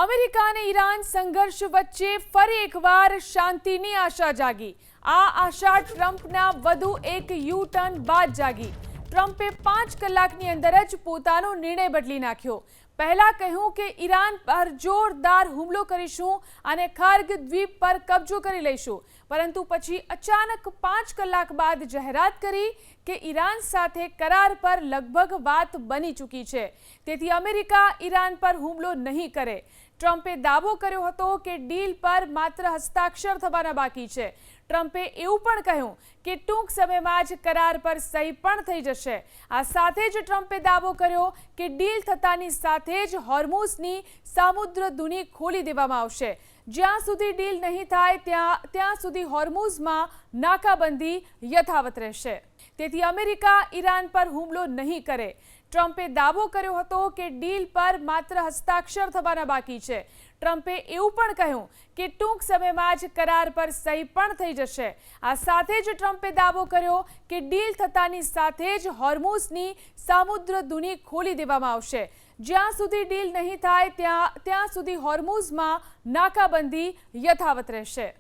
America અને Iran સંઘર્ષ વચ્ચે ફરી એકવાર શાંતિની આશા જાગી। આ આશા ટ્રમ્પના વધુ એક યુ ટર્ન બાદ જાગી। ટ્રમ્પે 5 કલાકની અંદર જ પોતાનો નિર્ણય બદલી નાખ્યો। પહેલા કહ્યું કે ઈરાન પર જોરદાર હુમલો કરીશું અને ખર્ગ દ્વીપ પર કબજો કરી લઈશું, પરંતુ પછી અચાનક 5 કલાક બાદ જાહેરાત કરી કે ઈરાન સાથે કરાર પર લગભગ વાત બની ચૂકી છે, તેથી અમેરિકા ઈરાન પર હુમલો નહીં કરે। ટ્રમ્પે દાવો કર્યો હતો કે ડીલ પર માત્ર હસ્તાક્ષર થવાના બાકી છે। ટ્રમ્પે એવું પણ કહ્યું કે ટૂંક સમયમાં જ કરાર પર સહી પણ થઈ જશે। આ સાથે જ ટ્રમ્પે દાવો કર્યો કે ડીલ થતાની સાથે જ હોર્મુઝની સામુદ્રધુની ખોલી દેવામાં આવશે। જ્યાં સુધી ડીલ નહીં થાય ત્યાં સુધી હોર્મુઝમાં નાકાબંધી યથાવત રહેશે, તેથી અમેરિકા ઈરાન પર હુમલો નહીં કરે। ટ્રમ્પે દાવો કર્યો હતો કે ડીલ પર માત્ર હસ્તાક્ષર થવાના બાકી છે। ટ્રમ્પે એવું પણ કહ્યું કે ટૂંક સમયમાં જ કરાર પર સહી પણ થઈ જશે। આ સાથે જ ટ્રમ્પે દાવો કર્યો કે ડીલ થતાની સાથે જ હોર્મુઝની સામુદ્રધુની ખોલી દેવામાં આવશે। જ્યાં સુધી ડીલ નહીં થાય ત્યાં સુધી હોર્મુઝમાં નાકાબંધી યથાવત રહેશે।